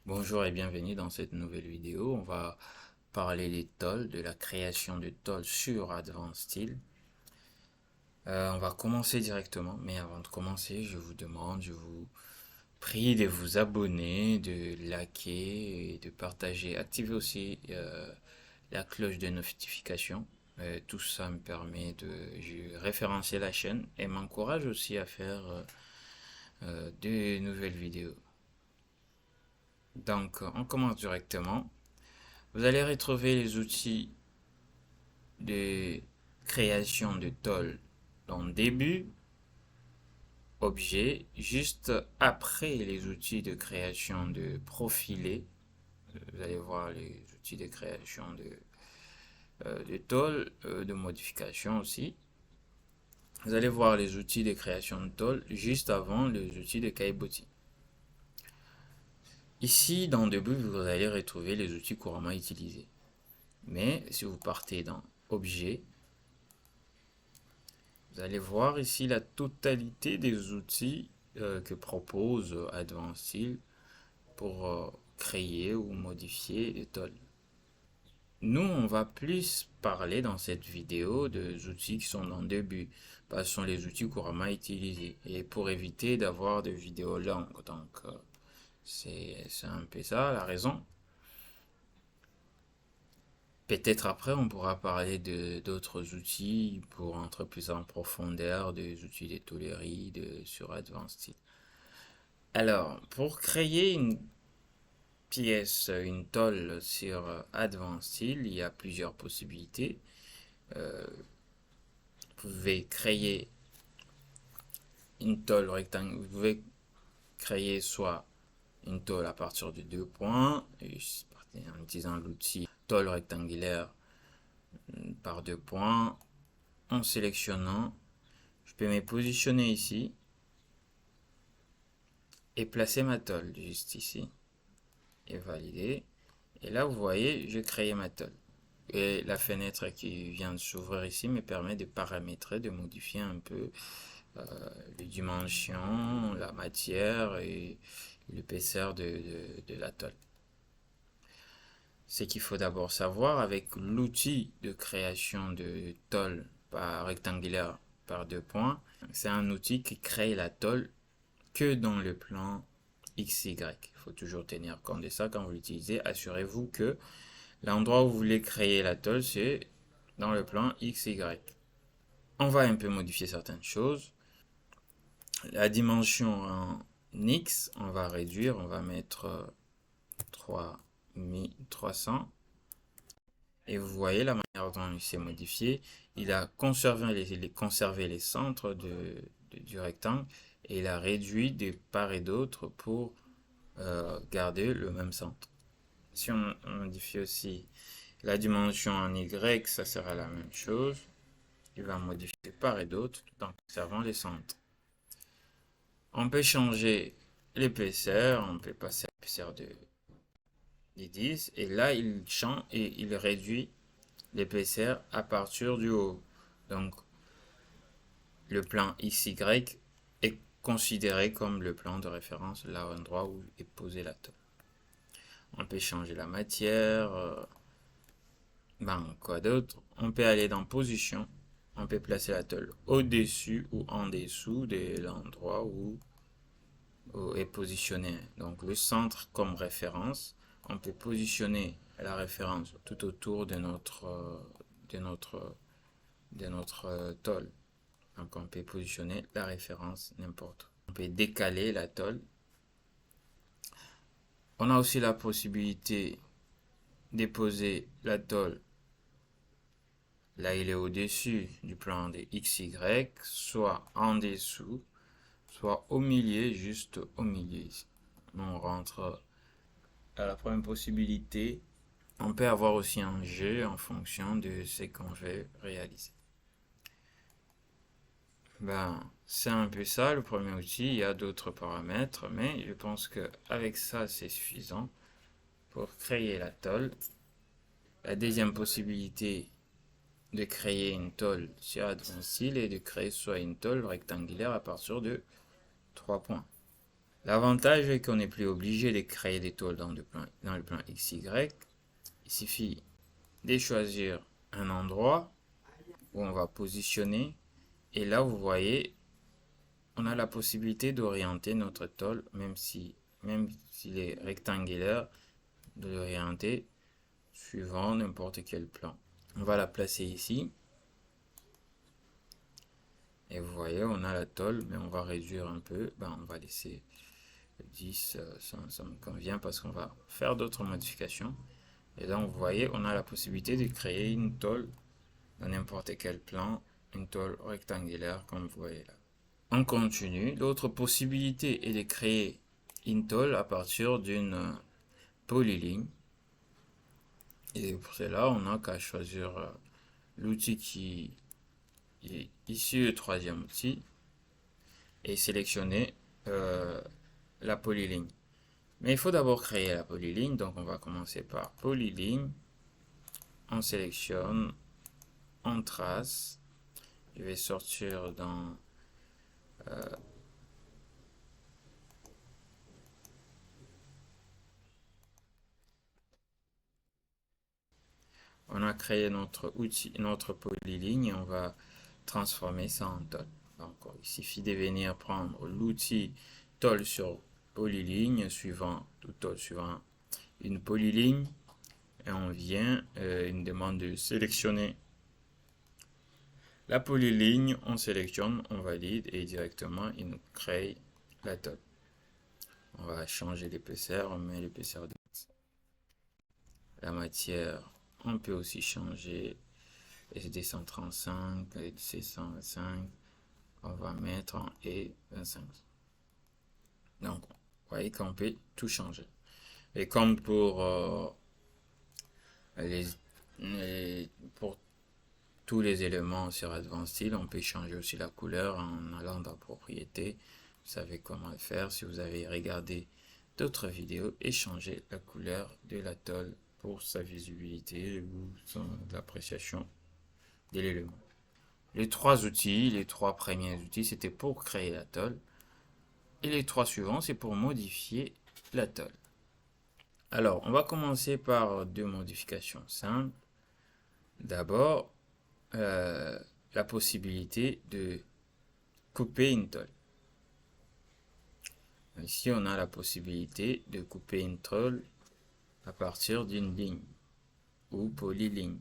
Bonjour et bienvenue dans cette nouvelle vidéo. On va parler des tolls, de la création de tolls sur Advanced Style. On va commencer directement, mais avant de commencer, je vous prie de vous abonner, de liker et de partager. Activez aussi la cloche de notification. Tout ça me permet de référencer la chaîne et m'encourage aussi à faire de nouvelles vidéos. Donc, on commence directement. Vous allez retrouver les outils de création de tôle dans début, objet, juste après les outils de création de profilé. Vous allez voir les outils de création de tôle, de modification aussi. Vous allez voir les outils de création de tôle juste avant les outils de caillebotis. Ici, dans début, vous allez retrouver les outils couramment utilisés. Mais si vous partez dans objet, vous allez voir ici la totalité des outils que propose Advanced Style pour créer ou modifier les tôles. Nous, on va plus parler dans cette vidéo des outils qui sont dans le début, parce que ce sont les outils couramment utilisés. Et pour éviter d'avoir des vidéos longues, donc c'est un peu ça la raison. Peut-être après, on pourra parler de d'autres outils pour entrer plus en profondeur, des outils de tôlerie sur Advanced Style. Alors, pour créer une pièce, une tôle sur Advanced Style, il y a plusieurs possibilités. Vous pouvez créer une tôle rectangle, vous pouvez créer soit une tôle à partir de deux points, en utilisant l'outil tôle rectangulaire par deux points, en sélectionnant, je peux me positionner ici et placer ma tôle juste ici et valider. Et là, vous voyez, je crée ma tôle. Et la fenêtre qui vient de s'ouvrir ici me permet de paramétrer, de modifier un peu les dimensions, la matière et l'épaisseur de la tôle. Ce qu'il faut d'abord savoir avec l'outil de création de tôle par rectangulaire par deux points, c'est un outil qui crée la tôle que dans le plan XY. Il faut toujours tenir compte de ça quand vous l'utilisez. Assurez-vous que l'endroit où vous voulez créer la tôle, c'est dans le plan XY. On va un peu modifier certaines choses. La dimension en X, on va réduire, on va mettre 300. Et vous voyez la manière dont il s'est modifié. Il a conservé les centres du rectangle et il a réduit de part et d'autre pour garder le même centre. Si on modifie aussi la dimension en Y, ça sera la même chose. Il va modifier de part et d'autre tout en conservant les centres. On peut changer l'épaisseur, on peut passer à l'épaisseur de 10 et là il change et il réduit l'épaisseur à partir du haut. Donc le plan XY est considéré comme le plan de référence, l'endroit où est posée la tôle. On peut changer la matière, quoi d'autre. On peut aller dans position, on peut placer la tôle au-dessus ou en dessous de l'endroit où est positionné. Donc le centre comme référence, on peut positionner la référence tout autour de notre, de notre tôle. Donc on peut positionner la référence n'importe où. On peut décaler la tôle. On a aussi la possibilité de poser la tôle là il est au-dessus du plan de XY, soit en dessous, soit au milieu, juste au milieu. On rentre à la première possibilité. On peut avoir aussi un jeu en fonction de ce qu'on veut réaliser. C'est un peu ça le premier outil. Il y a d'autres paramètres, mais je pense qu'avec ça, c'est suffisant pour créer la tôle. La deuxième possibilité de créer une tôle sur Advanced Style est de créer soit une tôle rectangulaire à partir de 3 points. L'avantage est qu'on n'est plus obligé de créer des tôles dans le plan XY. Il suffit de choisir un endroit où on va positionner. Et là, vous voyez, on a la possibilité d'orienter notre tôle, même s'il est rectangulaire, de l'orienter suivant n'importe quel plan. On va la placer ici. Et vous voyez, on a la tôle, mais on va réduire un peu. On va laisser 10, ça me convient parce qu'on va faire d'autres modifications. Et donc, vous voyez, on a la possibilité de créer une tôle dans n'importe quel plan, une tôle rectangulaire, comme vous voyez là. On continue. L'autre possibilité est de créer une tôle à partir d'une polyligne. Et pour cela, on n'a qu'à choisir l'outil qui est ici, le troisième outil, et sélectionner la polyligne. Mais il faut d'abord créer la polyligne, donc on va commencer par polyligne. On sélectionne, on trace. Je vais sortir dans on a créé notre outil, notre polyligne et on va transformer ça en tôle. Donc, il suffit de venir prendre l'outil tôle sur polyligne suivant, tout tôle suivant une polyligne et on vient, une demande de sélectionner la polyligne, on sélectionne, on valide et directement il nous crée la tôle. On va changer l'épaisseur, on met l'épaisseur de la matière. On peut aussi changer SD135, C125. On va mettre en E25. Donc, vous voyez qu'on peut tout changer. Et comme les, pour tous les éléments sur Advanced Style, on peut changer aussi la couleur en allant dans Propriétés. Vous savez comment le faire si vous avez regardé d'autres vidéos et changer la couleur de la tôle pour sa visibilité ou son appréciation de l'élément. Les trois premiers outils, c'était pour créer la tôle. Et les trois suivants, c'est pour modifier la tôle. Alors, on va commencer par deux modifications simples. D'abord, la possibilité de couper une tôle. Ici, on a la possibilité de couper une tôle à partir d'une ligne ou polyligne.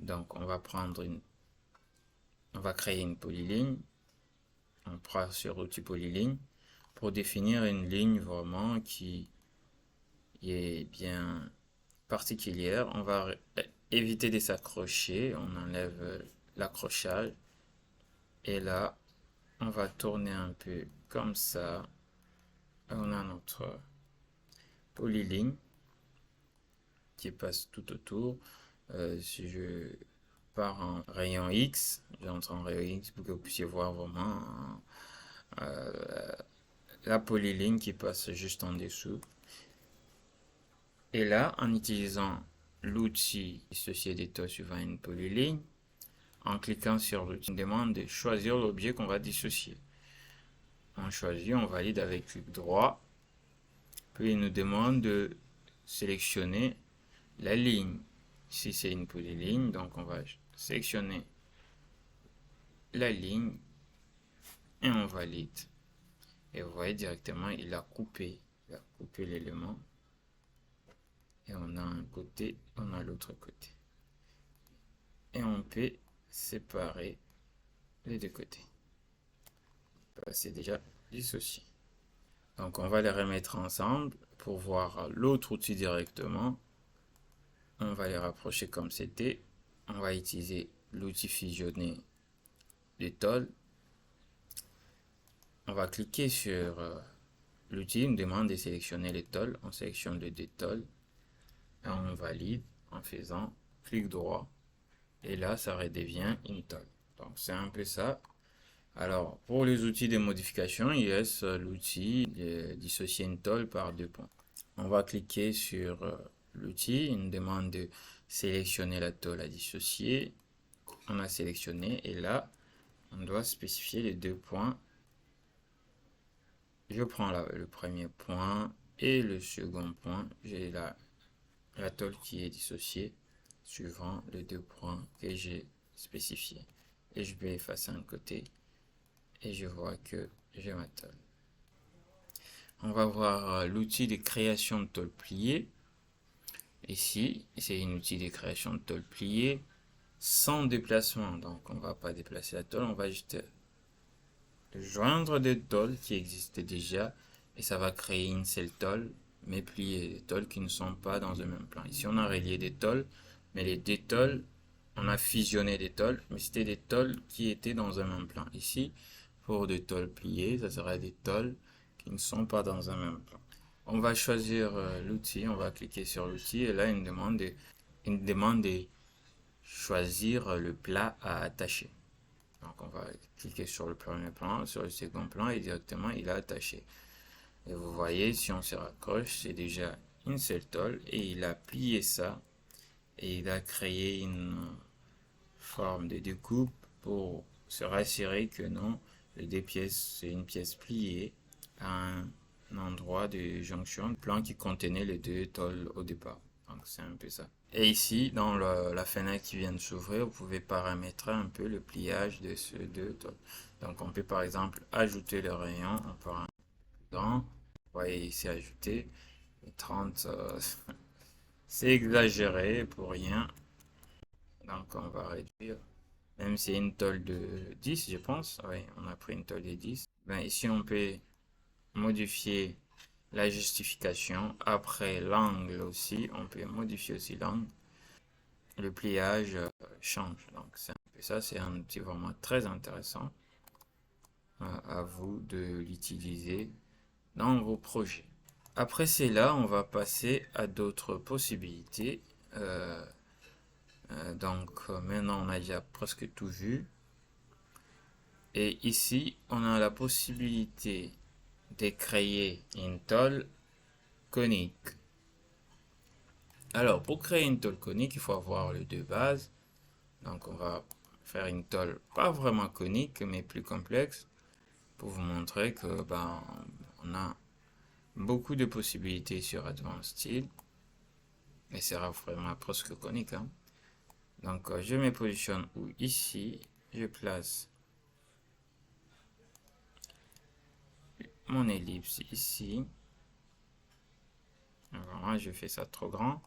Donc, on va créer une polyligne. On prend sur l'outil polyligne pour définir une ligne vraiment qui est bien particulière. On va éviter de s'accrocher. On enlève l'accrochage. Et là, on va tourner un peu comme ça. On a notre polyligne qui passe tout autour. Si je pars en rayon X, j'entre en rayon X pour que vous puissiez voir vraiment la polyligne qui passe juste en dessous. Et là, en utilisant l'outil dissocier des taux suivant une polyligne, en cliquant sur l'outil, on demande de choisir l'objet qu'on va dissocier. On choisit, on valide avec clic droit. Puis il nous demande de sélectionner la ligne. Ici, c'est une polyligne, donc on va sélectionner la ligne et on valide. Et vous voyez directement, il a coupé l'élément. Et on a un côté, on a l'autre côté. Et on peut séparer les deux côtés. C'est déjà dissocié. Donc on va les remettre ensemble pour voir l'autre outil directement. On va les rapprocher comme c'était. On va utiliser l'outil fusionner des tôles. On va cliquer sur l'outil, il nous demande de sélectionner les tôles. On sélectionne les deux tôles et on valide en faisant clic droit. Et là, ça redevient une tôle. Donc c'est un peu ça. Alors, pour les outils de modification, il reste l'outil de dissocier une tôle par deux points. On va cliquer sur l'outil, il nous demande de sélectionner la tôle à dissocier. On a sélectionné et là, on doit spécifier les deux points Je prends le premier point et le second point. J'ai la tôle qui est dissociée suivant les deux points que j'ai spécifiés. Et je vais effacer un côté et je vois que j'ai ma tôle. On va voir l'outil de création de tôle pliée. Ici, c'est un outil de création de tôle pliée sans déplacement. Donc, on ne va pas déplacer la tôle, on va juste joindre des tôles qui existent déjà et ça va créer une seule tôle, mais pliée, des tôles qui ne sont pas dans le même plan. Ici, on a relié des tôles, mais les deux tôles, on a fusionné des tôles, mais c'était des tôles qui étaient dans un même plan. Ici, pour des tôles pliées, ça sera des tôles qui ne sont pas dans un même plan. On va choisir l'outil, on va cliquer sur l'outil et là, une demande de choisir le plat à attacher. Donc on va cliquer sur le premier plan, sur le second plan et directement il est attaché. Et vous voyez, si on se raccroche, c'est déjà une seule tôle et il a plié ça et il a créé une forme de découpe pour se rassurer que non, les deux pièces, c'est une pièce pliée à un endroit de jonction, le plan qui contenait les deux tôles au départ. Donc c'est un peu ça. Et ici, dans la fenêtre qui vient de s'ouvrir, vous pouvez paramétrer un peu le pliage de ces deux tôles. Donc on peut par exemple ajouter le rayon en paramétrant. Vous voyez ici ajouter 30, c'est exagéré pour rien. Donc on va réduire. Même si c'est une tôle de 10, je pense. Oui, on a pris une tôle de 10. Ben, ici, on peut modifier la justification. Après l'angle aussi, on peut modifier aussi l'angle. Le pliage change. Donc, c'est un peu ça. C'est un outil vraiment très intéressant. À vous de l'utiliser dans vos projets. Après cela, on va passer à d'autres possibilités. Maintenant, on a déjà presque tout vu. Et ici, on a la possibilité de créer une tôle conique. Alors, pour créer une tôle conique, il faut avoir les deux bases. Donc, on va faire une tôle pas vraiment conique, mais plus complexe, pour vous montrer que on a beaucoup de possibilités sur Advanced Style. Et c'est vraiment presque conique. Hein. Donc, je me positionne où ici, je place mon ellipse ici. Alors, moi, je fais ça trop grand.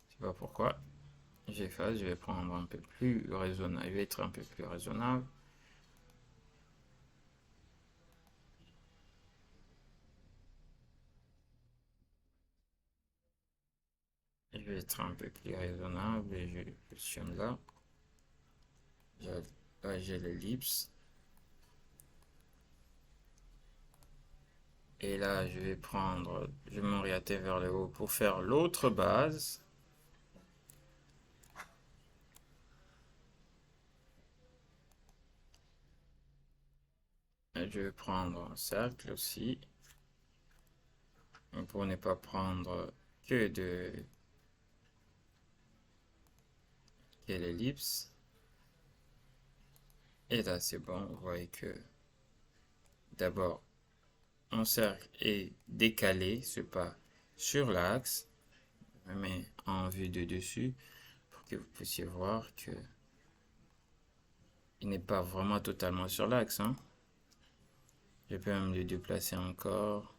Je sais pas pourquoi. J'efface, je vais prendre un peu plus raisonnable. Je vais être un peu plus raisonnable. Je vais être un peu plus raisonnable et je positionne là. Là, j'ai l'ellipse. Et là, je vais prendre, je vais m'orienter vers le haut pour faire l'autre base. Et je vais prendre un cercle aussi. Pour ne pas prendre que l'ellipse. Et là, c'est bon. Vous voyez que d'abord, mon cercle est décalé, c'est pas sur l'axe, mais en vue de dessus, pour que vous puissiez voir que il n'est pas vraiment totalement sur l'axe. Hein. Je peux même le déplacer encore.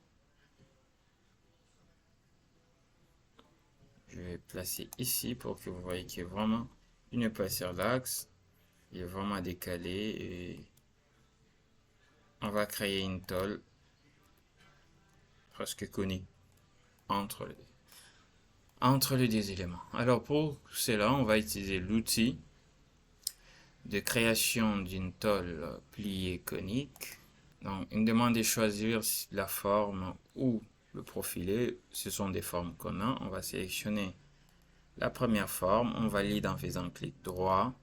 Je vais placer ici pour que vous voyez qu'il est vraiment, il n'est pas sur l'axe, il est vraiment décalé et on va créer une tôle presque conique entre les deux éléments. Alors pour cela, on va utiliser l'outil de création d'une tôle pliée conique. Donc, il me demande de choisir la forme ou le profilé. Ce sont des formes qu'on a. On va sélectionner la première forme. On valide en faisant clic droit.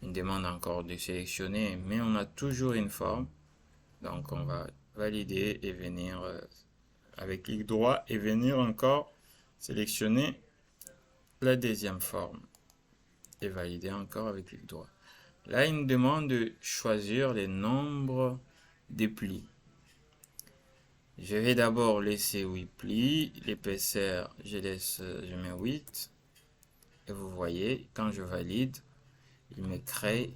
Il me demande encore de sélectionner, mais on a toujours une forme. Donc, on va valider et venir avec clic droit et venir encore sélectionner la deuxième forme et valider encore avec clic droit. Là, il nous demande de choisir les nombres des plis. Je vais d'abord laisser 8 plis. L'épaisseur, je mets 8. Et vous voyez, quand je valide, il me crée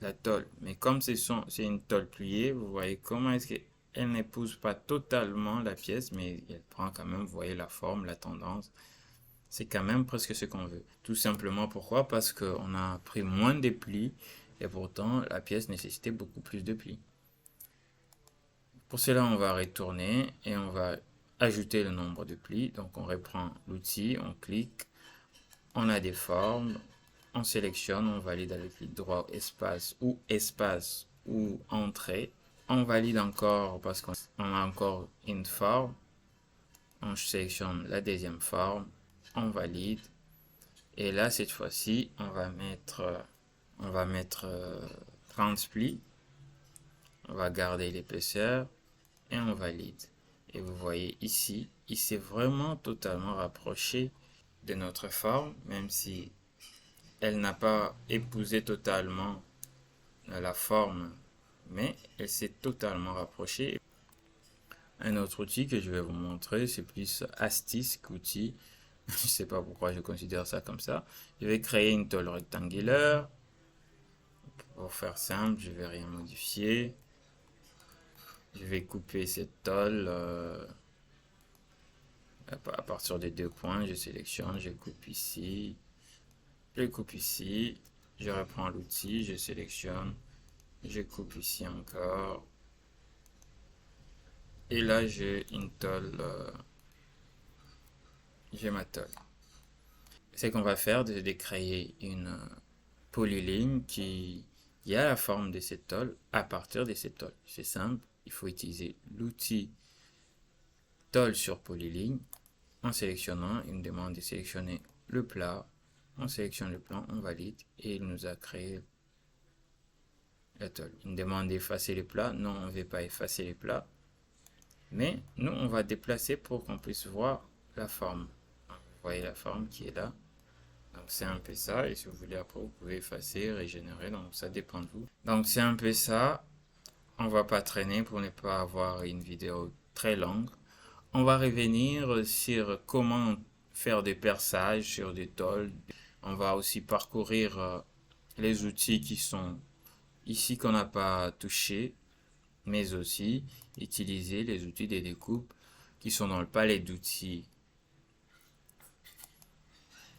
la tôle. Mais comme c'est une tôle pliée, vous voyez comment est-ce qu'elle n'épouse pas totalement la pièce, mais elle prend quand même, vous voyez la forme, la tendance. C'est quand même presque ce qu'on veut. Tout simplement pourquoi? Parce qu'on a pris moins de plis et pourtant la pièce nécessitait beaucoup plus de plis. Pour cela, on va retourner et on va ajouter le nombre de plis. Donc on reprend l'outil, on clique, on a des formes, on sélectionne, on valide avec clic droit espace ou entrée. On valide encore parce qu'on a encore une forme. On sélectionne la deuxième forme, on valide. Et là, cette fois-ci, on va mettre 30 plis. On va garder l'épaisseur et on valide. Et vous voyez ici, il s'est vraiment totalement rapproché de notre forme, même si elle n'a pas épousé totalement la forme, mais elle s'est totalement rapprochée. Un autre outil que je vais vous montrer, c'est plus astuce qu'outil. Je ne sais pas pourquoi je considère ça comme ça. Je vais créer une tôle rectangulaire. Pour faire simple, je vais rien modifier. Je vais couper cette tôle à partir des deux points. Je sélectionne, je coupe ici. Je coupe ici. Je reprends l'outil, je sélectionne. Je coupe ici encore. Et là, j'ai une tôle. J'ai ma tôle. Ce qu'on va faire, c'est de créer une polyligne qui a la forme de cette tôle à partir de cette tôle. C'est simple, il faut utiliser l'outil tôle sur polyligne. En sélectionnant, il nous demande de sélectionner le plat. On sélectionne le plan, on valide et il nous a créé la tôle. Il nous demande d'effacer les plats. Non, on ne veut pas effacer les plats. Mais nous, on va déplacer pour qu'on puisse voir la forme. Vous voyez la forme qui est là. Donc c'est un peu ça, et si vous voulez après vous pouvez effacer, régénérer, donc ça dépend de vous. Donc c'est un peu ça, on va pas traîner pour ne pas avoir une vidéo très longue. On va revenir sur comment faire des perçages sur des tôles. On va aussi parcourir les outils qui sont ici qu'on n'a pas touché, mais aussi utiliser les outils de découpe qui sont dans le palette d'outils.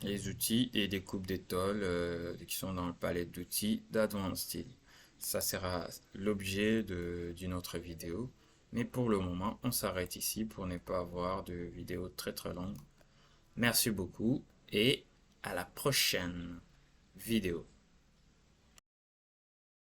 Les outils et découpes des tôles qui sont dans le palette d'outils d'Advanced Style. Ça sera l'objet d'une autre vidéo. Mais pour le moment, on s'arrête ici pour ne pas avoir de vidéo très très longue. Merci beaucoup et à la prochaine vidéo.